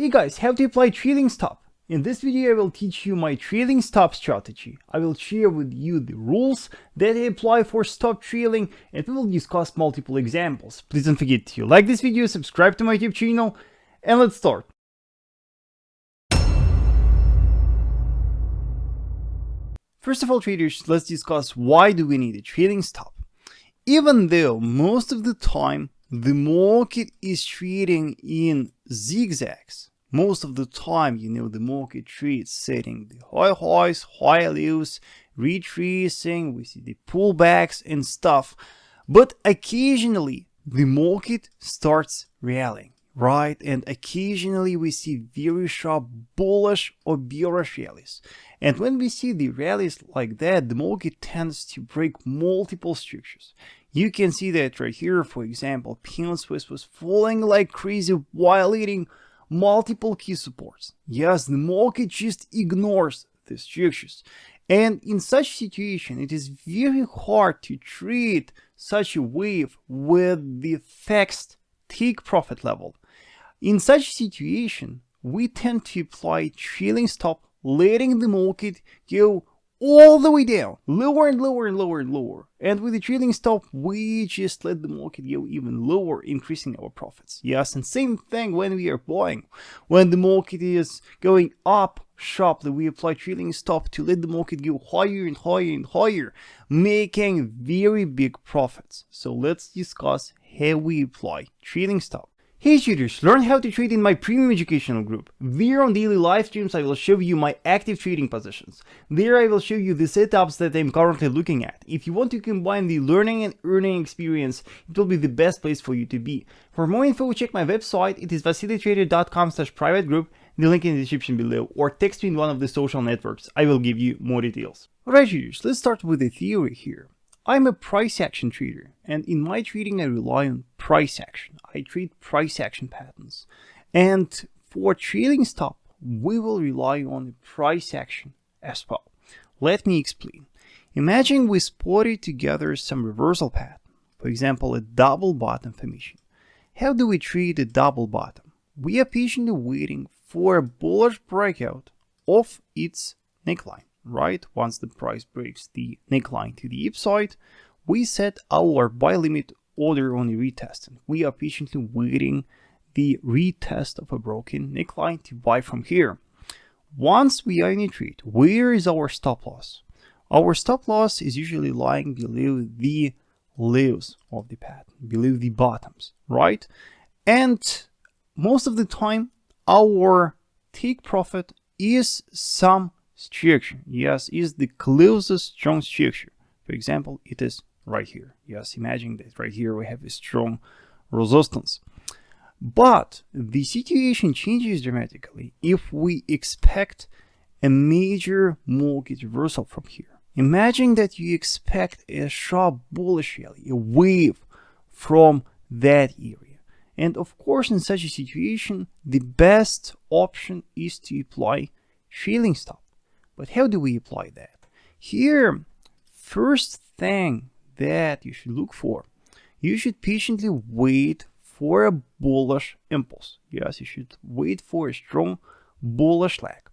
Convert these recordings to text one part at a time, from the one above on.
Hey guys, how to apply trailing stop. In this video I will teach you my trailing stop strategy. I will share with you the rules that I apply for stop trailing, and we will discuss multiple examples. Please don't forget to like this video, subscribe to my YouTube channel, and let's start. First of all, traders, let's discuss why do we need a trailing stop. Even though most of the time the market is trading in zigzags, most of the time, the market trades setting the high highs, high lows, retracing, we see the pullbacks and stuff. But occasionally the market starts rallying, right? And occasionally we see very sharp bullish or bearish rallies. And when we see the rallies like that, the market tends to break multiple structures. You can see that right here, for example, pound Swiss was falling like crazy while hitting multiple key supports. Yes, the market just ignores the structures. And in such situation, it is very hard to trade such a wave with the fixed take profit level. In such situation, we tend to apply trailing stop, letting the market go all the way down, lower and lower and lower and lower. And with the trailing stop, we just let the market go even lower, increasing our profits. Yes, and same thing when we are buying. When the market is going up sharply, we apply trailing stop to let the market go higher and higher and higher, making very big profits. So let's discuss how we apply trailing stop. Hey traders, learn how to trade in my premium educational group. There on daily live streams I will show you my active trading positions. There I will show you the setups that I'm currently looking at. If you want to combine the learning and earning experience, it will be the best place for you to be. For more info, check my website. It is vasilytrader.com/private group, the link in the description below, or text me in one of the social networks. I will give you more details. Alright traders, let's start with the theory here. I'm a price action trader, and in my trading I rely on price action. I trade price action patterns. And for trailing stop, we will rely on price action as well. Let me explain. Imagine we spotted together some reversal pattern, for example, a double bottom formation. How do we trade a double bottom? We are patiently waiting for a bullish breakout of its neckline. Right, once the price breaks the neckline to the upside, we set our buy limit order on a retest, and we are patiently waiting the retest of a broken neckline to buy from here. Once we are in a trade, where is our stop loss? Our stop loss is usually lying below the lows of the pattern, below the bottoms, right? And most of the time our take profit is some structure. Yes, is the closest strong structure. For example, it is right here. Yes, imagine that right here we have a strong resistance. But the situation changes dramatically if we expect a major market reversal from here. Imagine that you expect a sharp bullish rally, a wave from that area. And of course, in such a situation, the best option is to apply trailing stop. But how do we apply that? Here, first thing that you should look for, you should patiently wait for a bullish impulse. Yes, you should wait for a strong bullish leg.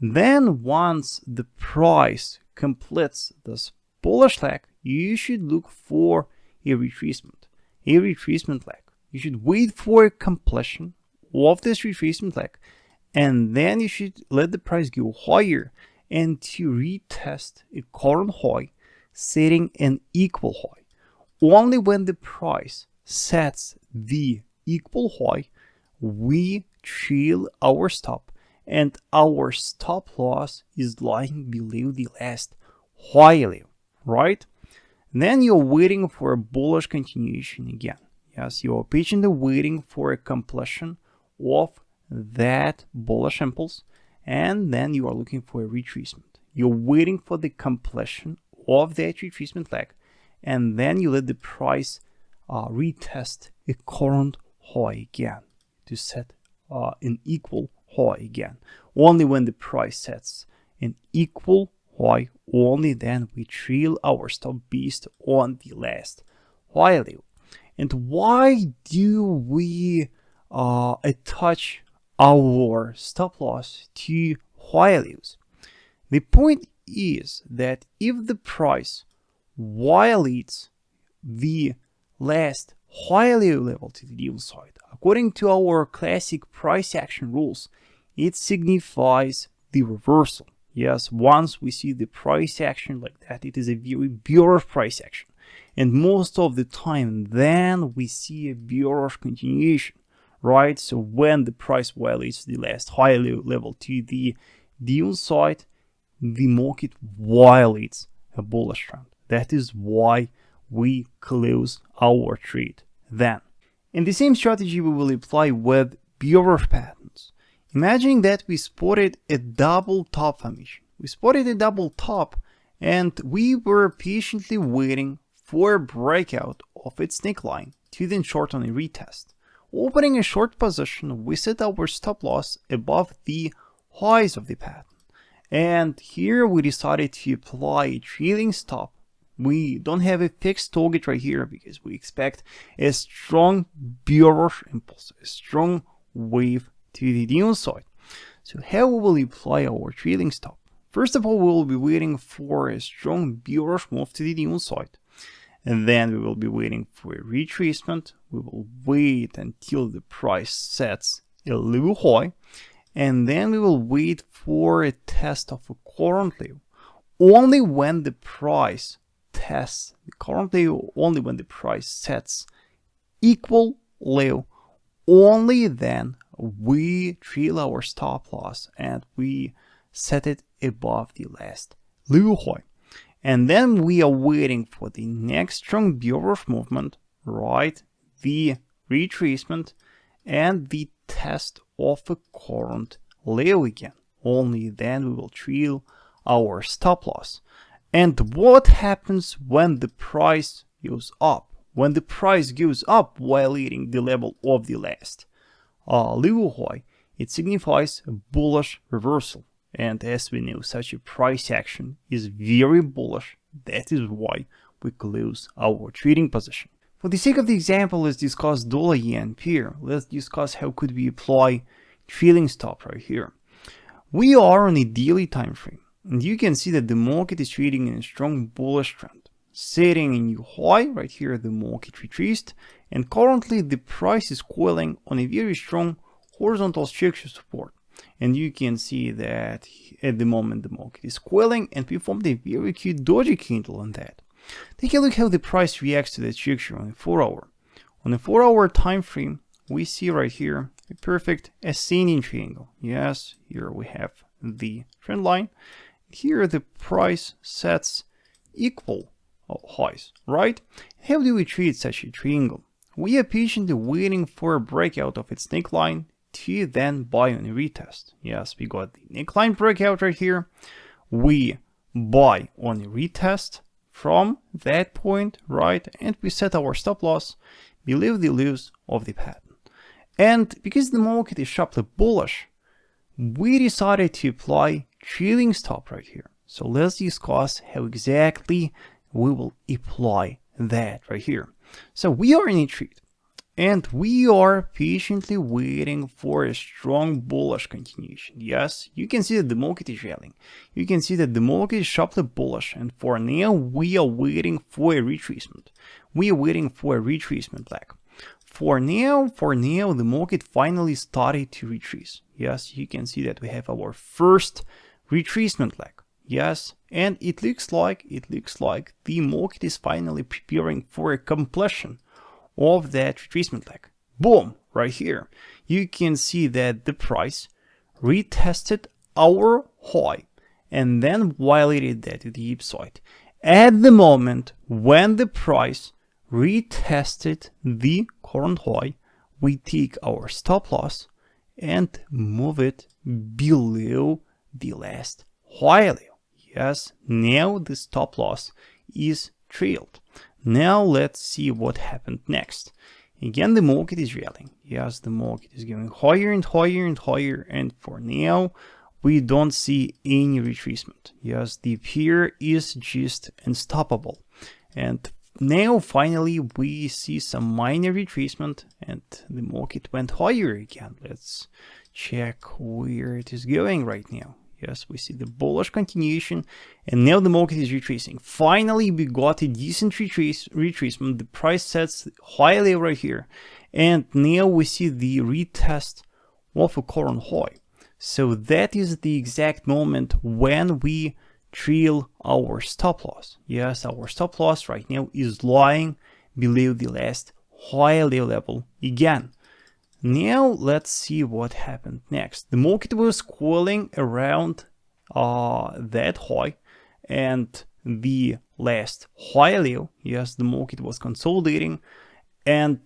Then once the price completes this bullish leg, you should look for a retracement leg. You should wait for a completion of this retracement leg, and then you should let the price go higher and to retest a current high, setting an equal high. Only when the price sets the equal high, we trail our stop, and our stop loss is lying below the last high level, right? And then you're waiting for a bullish continuation again. Yes, you are patiently waiting for a completion of that bullish impulse, and then you are looking for a retracement. You're waiting for the completion of that retracement leg, and then you let the price retest a current high again to set an equal high again. Only when the price sets an equal high, only then we trail our stop based on the last high level. And why do we attach our stop loss to higher levels. The point is that if the price violates the last higher level to the downside, according to our classic price action rules, it signifies the reversal. Yes, once we see the price action like that, it is a very bearish price action. And most of the time, then we see a bearish continuation, right? So when the price violates the last higher level to the downside, the market violates a bullish trend. That is why we close our trade then. And the same strategy we will apply with bearish patterns. Imagine that we spotted a double top formation. We spotted a double top and we were patiently waiting for a breakout of its neckline to then short on a retest. Opening a short position, we set our stop loss above the highs of the pattern. And here we decided to apply a trailing stop. We don't have a fixed target right here because we expect a strong bearish impulse, a strong wave to the downside. So how we will apply our trailing stop? First of all, we will be waiting for a strong bearish move to the downside. And then we will be waiting for a retracement. We will wait until the price sets a low high. And then we will wait for a test of a current low. Only when the price tests the current low, only when the price sets equal low, only then we trail our stop loss and we set it above the last low high. And then we are waiting for the next strong bearish movement, right? The retracement and the test of a current low again. Only then we will trail our stop loss. And what happens when the price goes up? When the price goes up violating the level of the last low high, it signifies a bullish reversal. And as we know, such a price action is very bullish. That is why we close our trading position. For the sake of the example, let's discuss dollar yen pair. Let's discuss how could we apply trailing stop right here. We are on a daily time frame, and you can see that the market is trading in a strong bullish trend, setting a new high right here. The market retraced, and currently the price is coiling on a very strong horizontal structure support. And you can see that at the moment the market is coiling and we formed a very cute doji candle on that. Take a look how the price reacts to that structure on a 4-hour. On a 4-hour time frame, we see right here a perfect ascending triangle. Yes, here we have the trend line. Here the price sets equal highs, right? How do we treat such a triangle? We are patiently waiting for a breakout of its neckline to then buy on a retest. Yes, we got the neckline breakout right here. We buy on a retest from that point, right? And we set our stop loss below the lows of the pattern. And because the market is sharply bullish, we decided to apply trailing stop right here. So let's discuss how exactly we will apply that right here. So we are in a trade. And we are patiently waiting for a strong bullish continuation. Yes, you can see that the market is rallying. You can see that the market is sharply bullish. And for now, we are waiting for a retracement. We are waiting for a retracement leg. For now, the market finally started to retrace. Yes, you can see that we have our first retracement leg. Yes, and it looks like the market is finally preparing for a completion of that retracement leg. Boom, right here. You can see that the price retested our high and then violated that to the upside. At the moment when the price retested the current high, we take our stop loss and move it below the last high level. Yes, now the stop loss is trailed. Now let's see what happened next. Again, the market is rallying. Yes, the market is going higher and higher and higher. And for now, we don't see any retracement. Yes, the pair is just unstoppable. And Now finally we see some minor retracement and the market went higher again. Let's check where it is going right now. Yes, we see the bullish continuation, and now the market is retracing. Finally, we got a decent retracement. The price sets high level right here, and now we see the retest of a current high. So that is the exact moment when we trail our stop loss. Yes, our stop loss right now is lying below the last high level again. Now let's see what happened next. The market was coiling around that high and the last high level. Yes, the market was consolidating, and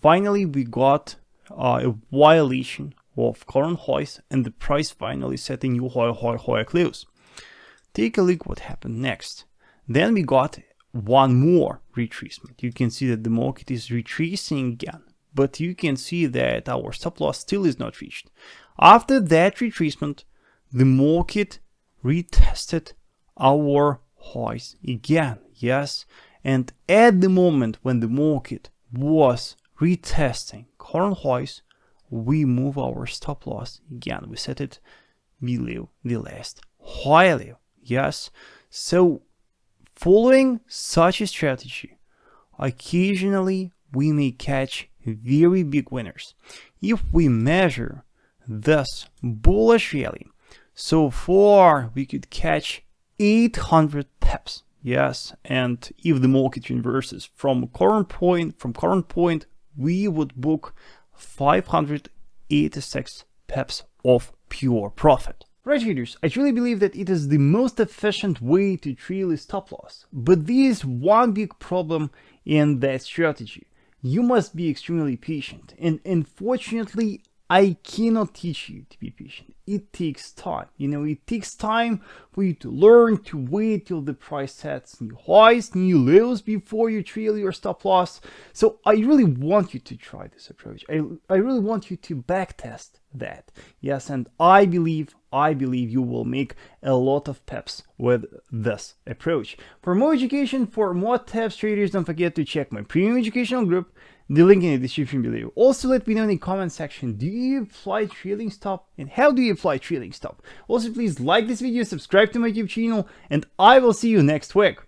finally we got a violation of current highs, and the price finally set a new high close. Take a look what happened next. Then we got one more retracement. You can see that the market is retracing again, but you can see that our stop loss still is not reached. After that retracement, the market retested our highs again. Yes, and at the moment when the market was retesting current highs, we move our stop loss again. We set it below the last high level. Yes, so following such a strategy, occasionally we may catch very big winners. If we measure this bullish rally, so far we could catch 800 pips. Yes, and if the market reverses from current point, we would book 586 pips of pure profit. Right, traders, I truly believe that it is the most efficient way to trail a stop loss, but there is one big problem in that strategy. You must be extremely patient, and unfortunately I cannot teach you to be patient. It takes time. It takes time for you to learn to wait till the price sets new highs, new lows before you trail your stop loss. So I really want you to try this approach. I really want you to backtest that. Yes, and I believe you will make a lot of pips with this approach. For more education, for more tips, traders, don't forget to check my premium educational group. The link in the description below. Also, let me know in the comment section, do you apply trailing stop and how do you apply trailing stop? Also, please like this video, subscribe to my YouTube channel, and I will see you next week.